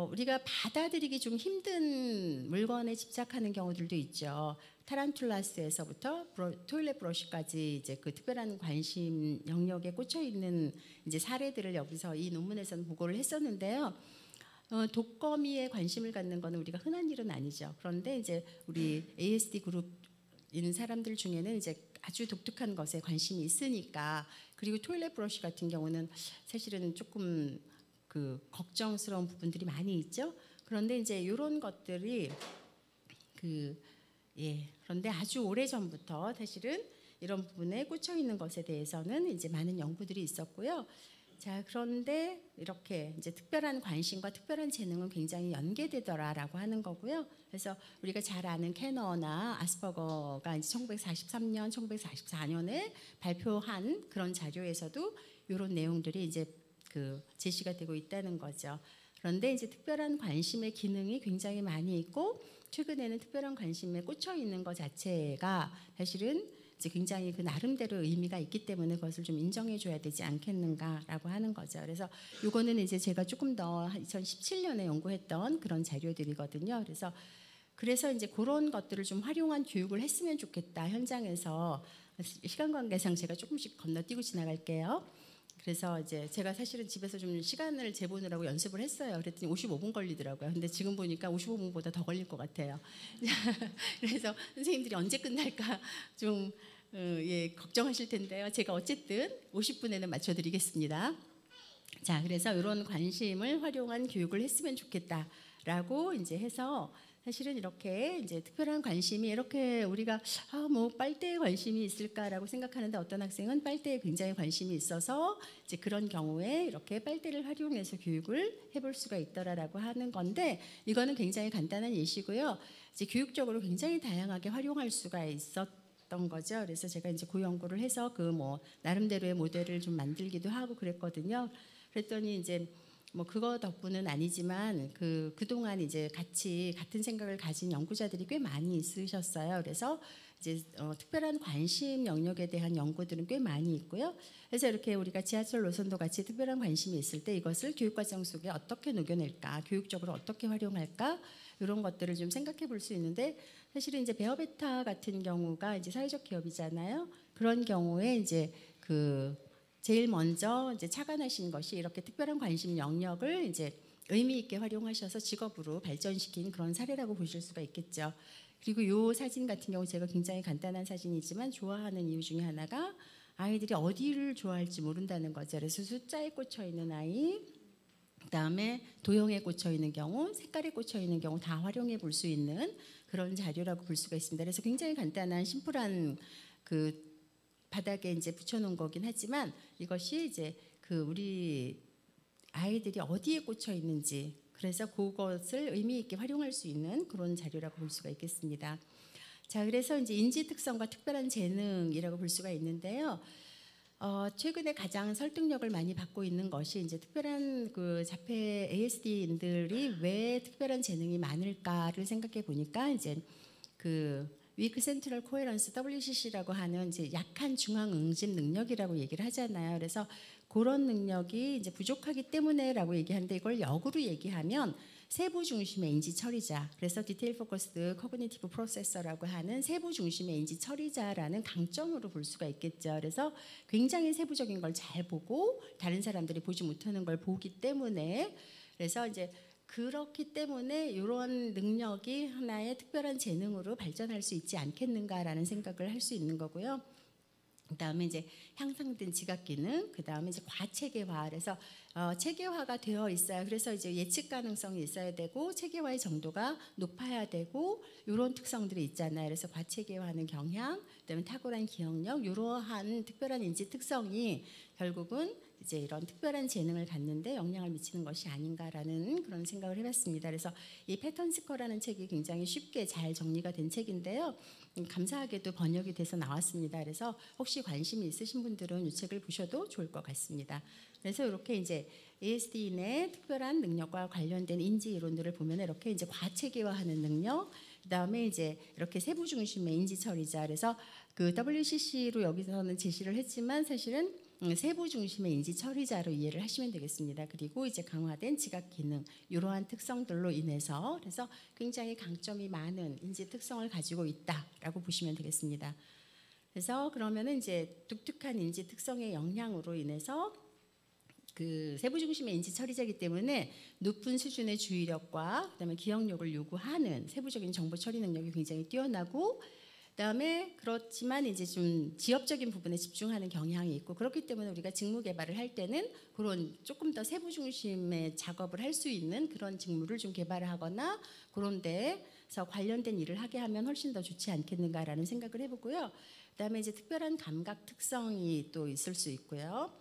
[SPEAKER 1] 우리가 받아들이기 좀 힘든 물건에 집착하는 경우들도 있죠. 타란툴라스에서부터 토일렛 브러쉬까지 이제 그 특별한 관심 영역에 꽂혀 있는 이제 사례들을 여기서 이 논문에서는 보고를 했었는데요. 독거미에 관심을 갖는 것은 우리가 흔한 일은 아니죠. 그런데 이제 우리 ASD 그룹 있는 사람들 중에는 이제 아주 독특한 것에 관심이 있으니까, 그리고 토일렛 브러쉬 같은 경우는 사실은 조금 그 걱정스러운 부분들이 많이 있죠. 그런데 이제 이런 것들이 그런데 아주 오래 전부터 사실은 이런 부분에 꽂혀 있는 것에 대해서는 이제 많은 연구들이 있었고요. 자, 그런데 이렇게 이제 특별한 관심과 특별한 재능은 굉장히 연계되더라라고 하는 거고요. 그래서 우리가 잘 아는 캐너나 아스퍼거가 이제 1943년, 1944년에 발표한 그런 자료에서도 이런 내용들이 이제 그 제시가 되고 있다는 거죠. 그런데 이제 특별한 관심의 기능이 굉장히 많이 있고, 최근에는 특별한 관심에 꽂혀 있는 것 자체가 사실은 이제 굉장히 그 나름대로 의미가 있기 때문에 그것을 좀 인정해 줘야 되지 않겠는가라고 하는 거죠. 그래서 이거는 이제 제가 조금 더 2017년에 연구했던 그런 자료들이거든요. 그래서 이제 그런 것들을 좀 활용한 교육을 했으면 좋겠다. 현장에서 시간 관계상 제가 조금씩 건너뛰고 지나갈게요. 그래서 이제 제가 사실은 집에서 좀 시간을 재보느라고 연습을 했어요. 그랬더니 55분 걸리더라고요. 근데 지금 보니까 55분보다 더 걸릴 것 같아요. 그래서 선생님들이 언제 끝날까 좀 걱정하실 텐데요. 제가 어쨌든 50분에는 맞춰드리겠습니다. 자, 그래서 이런 관심을 활용한 교육을 했으면 좋겠다라고 이제 해서, 사실은 이렇게 이제 특별한 관심이 이렇게 우리가 뭐 빨대에 관심이 있을까라고 생각하는데, 어떤 학생은 빨대에 굉장히 관심이 있어서 이제 그런 경우에 이렇게 빨대를 활용해서 교육을 해볼 수가 있더라라고 하는 건데, 이거는 굉장히 간단한 예시고요. 이제 교육적으로 굉장히 다양하게 활용할 수가 있었던 거죠. 그래서 제가 이제 그 연구를 해서 그 뭐 나름대로의 모델을 좀 만들기도 하고 그랬거든요. 그랬더니 이제 뭐 그거 덕분은 아니지만 그동안 이제 같은 생각을 가진 연구자들이 꽤 많이 있으셨어요. 그래서 이제 특별한 관심 영역에 대한 연구들은 꽤 많이 있고요. 그래서 이렇게 우리가 지하철 노선도 같이 특별한 관심이 있을 때 이것을 교육과정 속에 어떻게 녹여낼까, 교육적으로 어떻게 활용할까, 이런 것들을 좀 생각해 볼 수 있는데, 사실은 이제 베어베타 같은 경우가 이제 사회적 기업이잖아요. 그런 경우에 이제 제일 먼저 이제 착안하신 것이 이렇게 특별한 관심 영역을 이제 의미 있게 활용하셔서 직업으로 발전시킨 그런 사례라고 보실 수가 있겠죠. 그리고 이 사진 같은 경우 제가 굉장히 간단한 사진이지만 좋아하는 이유 중에 하나가 아이들이 어디를 좋아할지 모른다는 거죠. 그래서 숫자에 꽂혀 있는 아이, 그다음에 도형에 꽂혀 있는 경우, 색깔에 꽂혀 있는 경우 다 활용해 볼 수 있는 그런 자료라고 볼 수가 있습니다. 그래서 굉장히 간단한 심플한 바닥에 이제 붙여놓은 거긴 하지만, 이것이 이제 우리 아이들이 어디에 꽂혀 있는지, 그래서 그것을 의미 있게 활용할 수 있는 그런 자료라고 볼 수가 있겠습니다. 자, 그래서 이제 인지 특성과 특별한 재능이라고 볼 수가 있는데요. 최근에 가장 설득력을 많이 받고 있는 것이 이제 특별한 자폐 ASD인들이 왜 특별한 재능이 많을까를 생각해 보니까, 이제 위크 센트럴 코헤런스 WCC라고 하는 이제 약한 중앙 응집 능력이라고 얘기를 하잖아요. 그래서 그런 능력이 이제 부족하기 때문에라고 얘기하는데, 이걸 역으로 얘기하면 세부 중심의 인지 처리자, 그래서 디테일 포커스드 커그니티브 프로세서라고 하는 세부 중심의 인지 처리자라는 강점으로 볼 수가 있겠죠. 그래서 굉장히 세부적인 걸 잘 보고 다른 사람들이 보지 못하는 걸 보기 때문에, 그래서 이제 그렇기 때문에 이런 능력이 하나의 특별한 재능으로 발전할 수 있지 않겠는가라는 생각을 할 수 있는 거고요. 그다음에 이제 향상된 지각 기능, 그다음에 이제 과체계화, 그래서 체계화가 되어 있어요. 그래서 이제 예측 가능성이 있어야 되고 체계화의 정도가 높아야 되고, 이런 특성들이 있잖아요. 그래서 과체계화하는 경향, 그다음에 탁월한 기억력, 이러한 특별한 인지 특성이 결국은 이제 이런 특별한 재능을 갖는데 영향을 미치는 것이 아닌가라는 그런 생각을 해봤습니다. 그래서 이 패턴 스커라는 책이 굉장히 쉽게 잘 정리가 된 책인데요. 감사하게도 번역이 돼서 나왔습니다. 그래서 혹시 관심이 있으신 분들은 이 책을 보셔도 좋을 것 같습니다. 그래서 이렇게 이제 ASD인의 특별한 능력과 관련된 인지 이론들을 보면 이렇게 이제 과체계화하는 능력, 그다음에 이제 이렇게 세부 중심의 인지 처리자. 그래서 그 WCC로 여기서는 제시를 했지만 사실은 세부 중심의 인지 처리자로 이해를 하시면 되겠습니다. 그리고 이제 강화된 지각 기능 이러한 특성들로 인해서 그래서 굉장히 강점이 많은 인지 특성을 가지고 있다라고 보시면 되겠습니다. 그래서 그러면은 이제 독특한 인지 특성의 영향으로 인해서 그 세부 중심의 인지 처리자이기 때문에 높은 수준의 주의력과 그다음에 기억력을 요구하는 세부적인 정보 처리 능력이 굉장히 뛰어나고, 그다음에 그렇지만 이제 좀 지엽적인 부분에 집중하는 경향이 있고, 그렇기 때문에 우리가 직무 개발을 할 때는 그런 조금 더 세부 중심의 작업을 할 수 있는 그런 직무를 좀 개발을 하거나 그런 데서 관련된 일을 하게 하면 훨씬 더 좋지 않겠는가라는 생각을 해보고요. 그다음에 이제 특별한 감각 특성이 또 있을 수 있고요.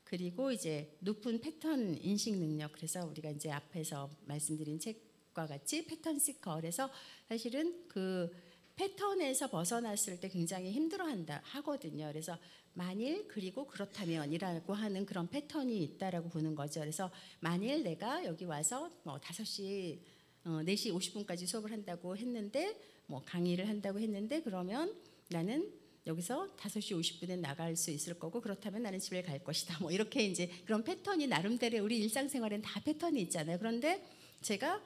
[SPEAKER 1] 그리고 이제 높은 패턴 인식 능력. 그래서 우리가 이제 앞에서 말씀드린 책과 같이 패턴 시커. 그래서 사실은 그 패턴에서 벗어났을 때 굉장히 힘들어한다 하거든요. 그래서 만일 그리고 그렇다면이라고 하는 그런 패턴이 있다라고 보는 거죠. 그래서 만일 내가 여기 와서 뭐 5시 4시 50분까지 수업을 한다고 했는데 뭐 강의를 한다고 했는데 그러면 나는 여기서 5시 50분에 나갈 수 있을 거고, 그렇다면 나는 집에 갈 것이다. 뭐 이렇게 이제 그런 패턴이 나름대로 우리 일상생활엔 다 패턴이 있잖아요. 그런데 제가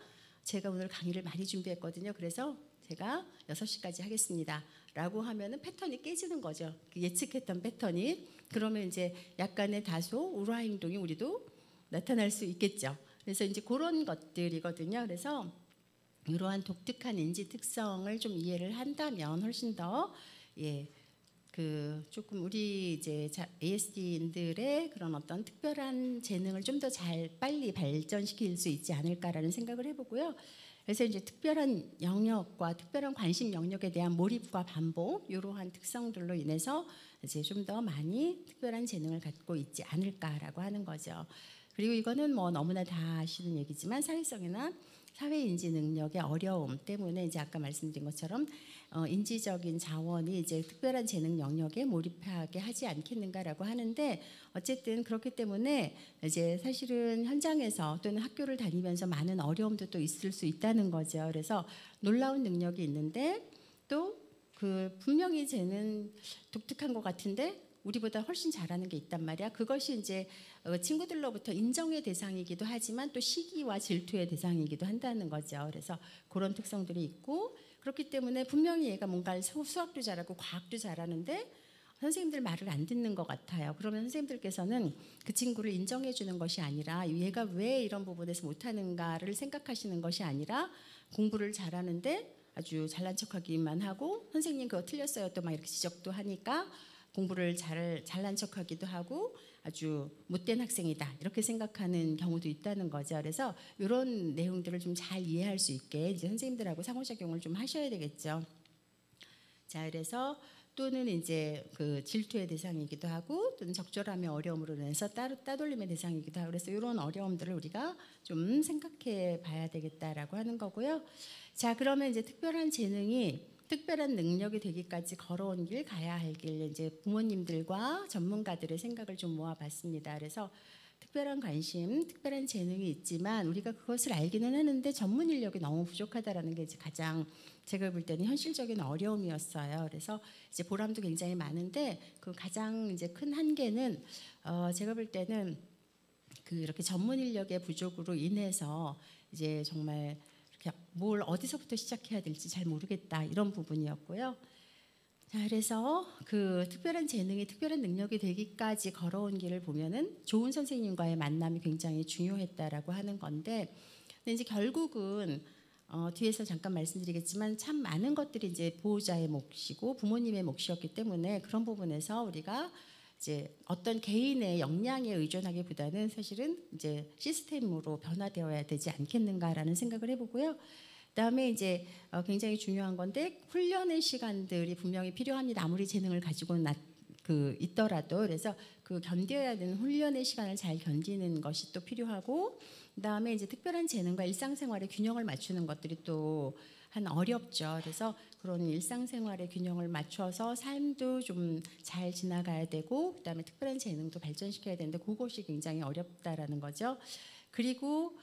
[SPEAKER 1] 오늘 강의를 많이 준비했거든요. 그래서 제가 6시까지 하겠습니다. 라고 하면은 패턴이 깨지는 거죠. 예측했던 패턴이. 그러면 이제 약간의 다소 우라 행동이 우리도 나타날 수 있겠죠. 그래서 이제 그런 것들이거든요. 그래서 이러한 독특한 인지 특성을 좀 이해를 한다면 훨씬 더 그 조금 우리 이제 ASD인들의 그런 어떤 특별한 재능을 좀 더 잘 빨리 발전시킬 수 있지 않을까라는 생각을 해보고요. 그래서 이제 특별한 영역과 특별한 관심 영역에 대한 몰입과 반복 이러한 특성들로 인해서 이제 좀 더 많이 특별한 재능을 갖고 있지 않을까라고 하는 거죠. 그리고 이거는 뭐 너무나 다 아시는 얘기지만 사회성이나 사회인지 능력의 어려움 때문에 이제 아까 말씀드린 것처럼 인지적인 자원이 이제 특별한 재능 영역에 몰입하게 하지 않겠는가라고 하는데, 어쨌든 그렇기 때문에 이제 사실은 현장에서 또는 학교를 다니면서 많은 어려움도 또 있을 수 있다는 거죠. 그래서 놀라운 능력이 있는데 또 그 분명히 쟤는 독특한 것 같은데 우리보다 훨씬 잘하는 게 있단 말이야. 그것이 이제 친구들로부터 인정의 대상이기도 하지만 또 시기와 질투의 대상이기도 한다는 거죠. 그래서 그런 특성들이 있고, 그렇기 때문에 분명히 얘가 뭔가 수학도 잘하고 과학도 잘하는데 선생님들 말을 안 듣는 것 같아요. 그러면 선생님들께서는 그 친구를 인정해 주는 것이 아니라 얘가 왜 이런 부분에서 못하는가를 생각하시는 것이 아니라 공부를 잘하는데 아주 잘난 척하기만 하고 선생님 그거 틀렸어요 또 막 이렇게 지적도 하니까 공부를 잘난 척하기도 하고 아주 못된 학생이다 이렇게 생각하는 경우도 있다는 거죠. 그래서 이런 내용들을 좀 잘 이해할 수 있게 이제 선생님들하고 상호작용을 좀 하셔야 되겠죠. 자, 그래서 또는 이제 그 질투의 대상이기도 하고 또는 적절함의 어려움으로 인해서 따돌림의 대상이기도 하고, 그래서 이런 어려움들을 우리가 좀 생각해 봐야 되겠다라고 하는 거고요. 자, 그러면 이제 특별한 재능이 특별한 능력이 되기까지 걸어온 길, 가야 할 길, 이제 부모님들과 전문가들의 생각을 좀 모아봤습니다. 그래서 특별한 관심, 특별한 재능이 있지만 우리가 그것을 알기는 하는데 전문 인력이 너무 부족하다라는 게 이제 가장 제가 볼 때는 현실적인 어려움이었어요. 그래서 이제 보람도 굉장히 많은데 그 가장 이제 큰 한계는 제가 볼 때는 그 이렇게 전문 인력의 부족으로 인해서 이제 정말 이렇게 뭘 어디서부터 시작해야 될지 잘 모르겠다 이런 부분이었고요. 자, 그래서 그 특별한 재능이 특별한 능력이 되기까지 걸어온 길을 보면은 좋은 선생님과의 만남이 굉장히 중요했다라고 하는 건데, 근데 이제 결국은 뒤에서 잠깐 말씀드리겠지만 참 많은 것들이 이제 보호자의 몫이고 부모님의 몫이었기 때문에 그런 부분에서 우리가 이제 어떤 개인의 역량에 의존하기보다는 사실은 이제 시스템으로 변화되어야 되지 않겠는가라는 생각을 해보고요. 그다음에 이제 굉장히 중요한 건데 훈련의 시간들이 분명히 필요합니다. 아무리 재능을 가지고 있더라도 그래서 그 견뎌야 되는 훈련의 시간을 잘 견디는 것이 또 필요하고 그다음에 이제 특별한 재능과 일상생활의 균형을 맞추는 것들이 또 한 어렵죠. 그래서 그런 일상생활의 균형을 맞춰서 삶도 좀 잘 지나가야 되고 그다음에 특별한 재능도 발전시켜야 되는데 그것이 굉장히 어렵다라는 거죠. 그리고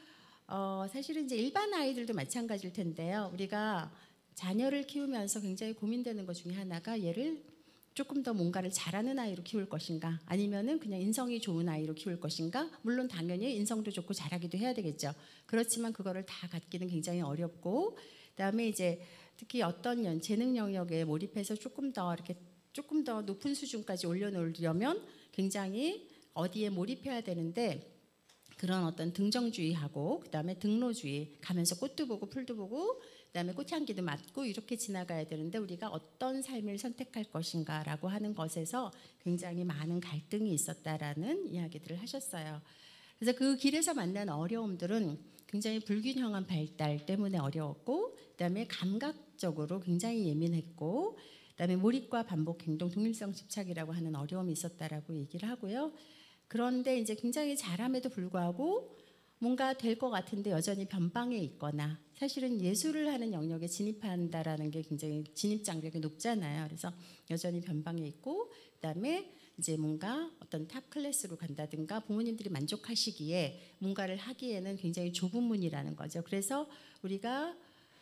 [SPEAKER 1] 사실은 이제 일반 아이들도 마찬가지일 텐데요. 우리가 자녀를 키우면서 굉장히 고민되는 것 중에 하나가 얘를 조금 더 뭔가를 잘하는 아이로 키울 것인가 아니면은 그냥 인성이 좋은 아이로 키울 것인가. 물론 당연히 인성도 좋고 잘하기도 해야 되겠죠. 그렇지만 그거를 다 갖기는 굉장히 어렵고 그다음에 이제 특히 어떤 재능 영역에 몰입해서 조금 더 높은 수준까지 올려놓으려면 굉장히 어디에 몰입해야 되는데 그런 어떤 등정주의하고 그다음에 등로주의 가면서 꽃도 보고 풀도 보고 그다음에 꽃향기도 맡고 이렇게 지나가야 되는데 우리가 어떤 삶을 선택할 것인가라고 하는 것에서 굉장히 많은 갈등이 있었다라는 이야기들을 하셨어요. 그래서 그 길에서 만난 어려움들은 굉장히 불균형한 발달 때문에 어려웠고 그다음에 감각적으로 굉장히 예민했고 그다음에 몰입과 반복 행동 동일성 집착이라고 하는 어려움이 있었다라고 얘기를 하고요. 그런데 이제 굉장히 잘함에도 불구하고 뭔가 될 것 같은데 여전히 변방에 있거나 사실은 예술을 하는 영역에 진입한다라는 게 굉장히 진입 장벽이 높잖아요. 그래서 여전히 변방에 있고 그다음에 이제 뭔가 어떤 탑 클래스로 간다든가 부모님들이 만족하시기에 뭔가를 하기에는 굉장히 좁은 문이라는 거죠. 그래서 우리가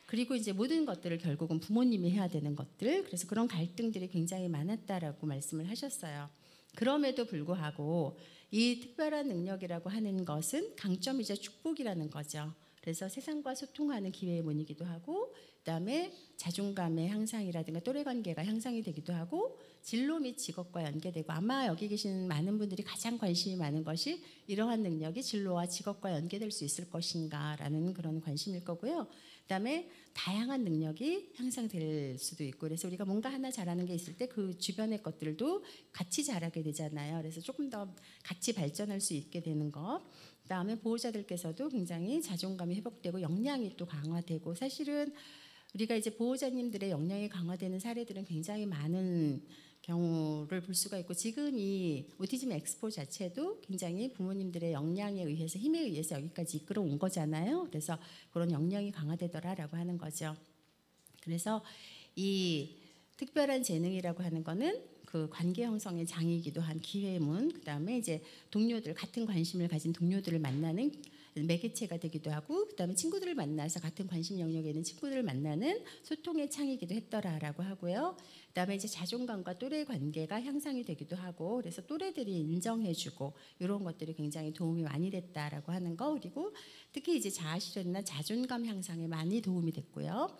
[SPEAKER 1] 그리고 이제 모든 것들을 결국은 부모님이 해야 되는 것들 그래서 그런 갈등들이 굉장히 많았다라고 말씀을 하셨어요. 그럼에도 불구하고 이 특별한 능력이라고 하는 것은 강점이자 축복이라는 거죠. 그래서 세상과 소통하는 기회의 문이기도 하고 그다음에 자존감의 향상이라든가 또래 관계가 향상이 되기도 하고 진로 및 직업과 연계되고 아마 여기 계신 많은 분들이 가장 관심이 많은 것이 이러한 능력이 진로와 직업과 연계될 수 있을 것인가라는 그런 관심일 거고요. 그다음에 다양한 능력이 향상될 수도 있고 그래서 우리가 뭔가 하나 잘하는 게 있을 때 그 주변의 것들도 같이 잘하게 되잖아요. 그래서 조금 더 같이 발전할 수 있게 되는 것. 그다음에 보호자들께서도 굉장히 자존감이 회복되고 역량이 또 강화되고 사실은 우리가 이제 보호자님들의 역량이 강화되는 사례들은 굉장히 많은 경우를 볼 수가 있고 지금 이 오티즘 엑스포 자체도 굉장히 부모님들의 역량에 의해서 힘에 의해서 여기까지 이끌어온 거잖아요. 그래서 그런 역량이 강화되더라라고 하는 거죠. 그래서 이 특별한 재능이라고 하는 거는 그 관계 형성의 장이기도 한 기회의 문, 그다음에 이제 동료들 같은 관심을 가진 동료들을 만나는 매개체가 되기도 하고 그다음에 친구들을 만나서 같은 관심 영역에 있는 친구들을 만나는 소통의 창이기도 했더라라고 하고요. 그다음에 이제 자존감과 또래 관계가 향상이 되기도 하고 그래서 또래들이 인정해주고 이런 것들이 굉장히 도움이 많이 됐다라고 하는 거 그리고 특히 이제 자아 실현이나 자존감 향상에 많이 도움이 됐고요.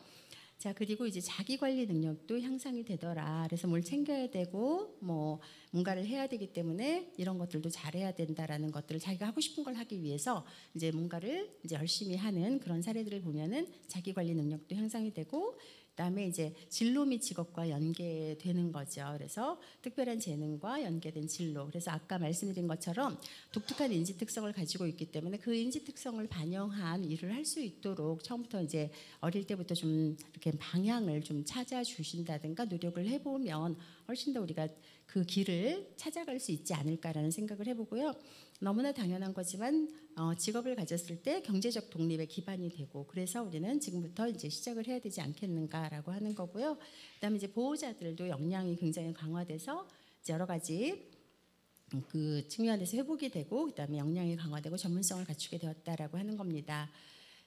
[SPEAKER 1] 자 그리고 이제 자기 관리 능력도 향상이 되더라. 그래서 뭘 챙겨야 되고 뭐 뭔가를 해야 되기 때문에 이런 것들도 잘해야 된다라는 것들을 자기가 하고 싶은 걸 하기 위해서 이제 뭔가를 이제 열심히 하는 그런 사례들을 보면은 자기 관리 능력도 향상이 되고 그다음에 이제 진로 및 직업과 연계되는 거죠. 그래서 특별한 재능과 연계된 진로. 그래서 아까 말씀드린 것처럼 독특한 인지 특성을 가지고 있기 때문에 그 인지 특성을 반영한 일을 할 수 있도록 처음부터 이제 어릴 때부터 좀 이렇게 방향을 좀 찾아주신다든가 노력을 해보면 훨씬 더 우리가 그 길을 찾아갈 수 있지 않을까라는 생각을 해보고요. 너무나 당연한 거지만 직업을 가졌을 때 경제적 독립의 기반이 되고 그래서 우리는 지금부터 이제 시작을 해야 되지 않겠는가라고 하는 거고요. 그다음에 이제 보호자들도 역량이 굉장히 강화돼서 이제 여러 가지 그 측면에서 회복이 되고 그다음에 역량이 강화되고 전문성을 갖추게 되었다라고 하는 겁니다.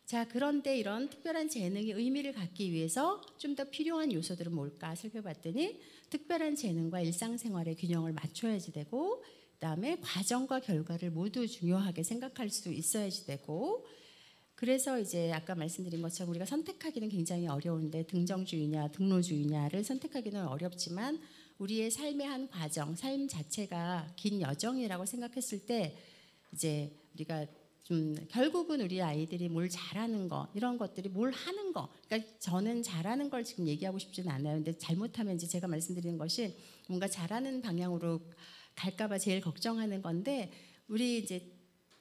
[SPEAKER 1] 자, 그런데 이런 특별한 재능이 의미를 갖기 위해서 좀 더 필요한 요소들은 뭘까 살펴봤더니 특별한 재능과 일상생활의 균형을 맞춰야지 되고 그다음에 과정과 결과를 모두 중요하게 생각할 수 있어야지 되고 그래서 이제 아까 말씀드린 것처럼 우리가 선택하기는 굉장히 어려운데 등정주의냐 등로주의냐를 선택하기는 어렵지만 우리의 삶의 한 과정, 삶 자체가 긴 여정이라고 생각했을 때 이제 우리가 좀 결국은 우리 아이들이 뭘 잘하는 거 이런 것들이 뭘 하는 거 그러니까 저는 잘하는 걸 지금 얘기하고 싶지는 않아요. 근데 잘못하면 이제 제가 말씀드리는 것이 뭔가 잘하는 방향으로 갈까봐 제일 걱정하는 건데 우리 이제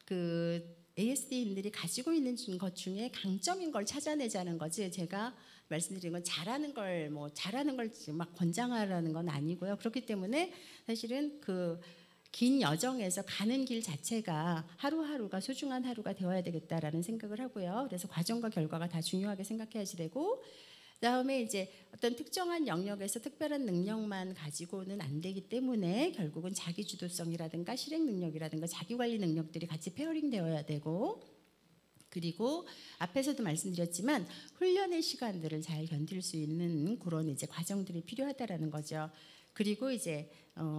[SPEAKER 1] 그 ASD인들이 가지고 있는 것 중에 강점인 걸 찾아내자는 거지 제가 말씀드린 건 잘하는 걸 막 권장하라는 건 아니고요. 그렇기 때문에 사실은 그 긴 여정에서 가는 길 자체가 하루하루가 소중한 하루가 되어야 되겠다라는 생각을 하고요. 그래서 과정과 결과가 다 중요하게 생각해야지 되고, 그다음에 이제 어떤 특정한 영역에서 특별한 능력만 가지고는 안 되기 때문에 결국은 자기 주도성이라든가 실행 능력이라든가 자기 관리 능력들이 같이 페어링 되어야 되고, 그리고 앞에서도 말씀드렸지만 훈련의 시간들을 잘 견딜 수 있는 그런 이제 과정들이 필요하다라는 거죠. 그리고 이제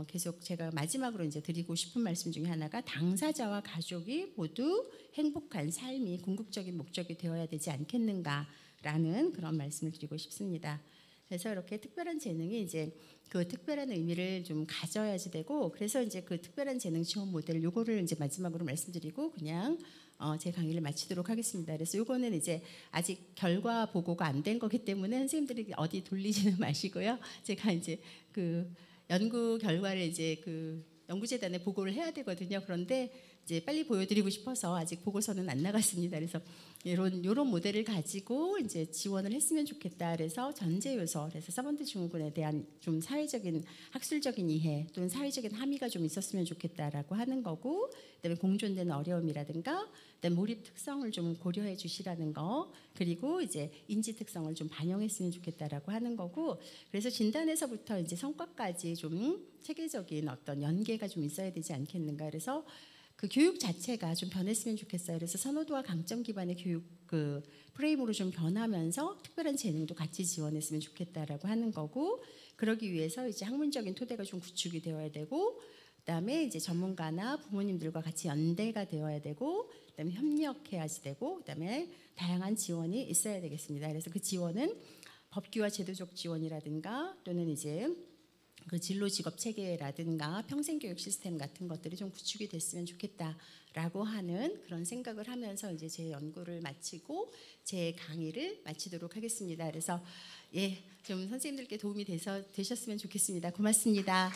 [SPEAKER 1] 계속 제가 마지막으로 이제 드리고 싶은 말씀 중에 하나가 당사자와 가족이 모두 행복한 삶이 궁극적인 목적이 되어야 되지 않겠는가라는 그런 말씀을 드리고 싶습니다. 그래서 이렇게 특별한 재능이 이제 그 특별한 의미를 좀 가져야지 되고, 그래서 이제 그 특별한 재능 지원 모델 요거를 이제 마지막으로 말씀드리고 그냥 제 강의를 마치도록 하겠습니다. 그래서 요거는 이제 아직 결과 보고가 안 된 거기 때문에 선생님들이 어디 돌리지는 마시고요. 제가 이제 그 연구 결과를 이제 그 연구재단에 보고를 해야 되거든요. 그런데 이제 빨리 보여드리고 싶어서 아직 보고서는 안 나갔습니다. 그래서 이런 모델을 가지고 이제 지원을 했으면 좋겠다. 그래서 전제 요소, 그래서 서번트 증후군에 대한 좀 사회적인 학술적인 이해 또는 사회적인 함의가 좀 있었으면 좋겠다라고 하는 거고, 그다음에 공존되는 어려움이라든가, 그다음에 몰입 특성을 좀 고려해 주시라는 거, 그리고 이제 인지 특성을 좀 반영했으면 좋겠다라고 하는 거고, 그래서 진단에서부터 이제 성과까지 좀 체계적인 어떤 연계가 좀 있어야 되지 않겠는가. 그래서 그 교육 자체가 좀 변했으면 좋겠어요. 그래서 선호도와 강점 기반의 교육 그 프레임으로 좀 변하면서 특별한 재능도 같이 지원했으면 좋겠다라고 하는 거고, 그러기 위해서 이제 학문적인 토대가 좀 구축이 되어야 되고, 그다음에 이제 전문가나 부모님들과 같이 연대가 되어야 되고, 그다음에 협력해야지 되고, 그다음에 다양한 지원이 있어야 되겠습니다. 그래서 그 지원은 법규와 제도적 지원이라든가 또는 이제 그 진로 직업 체계라든가 평생교육 시스템 같은 것들이 좀 구축이 됐으면 좋겠다라고 하는 그런 생각을 하면서 이제 제 연구를 마치고 제 강의를 마치도록 하겠습니다. 그래서 좀 선생님들께 도움이 되셨으면 좋겠습니다. 고맙습니다.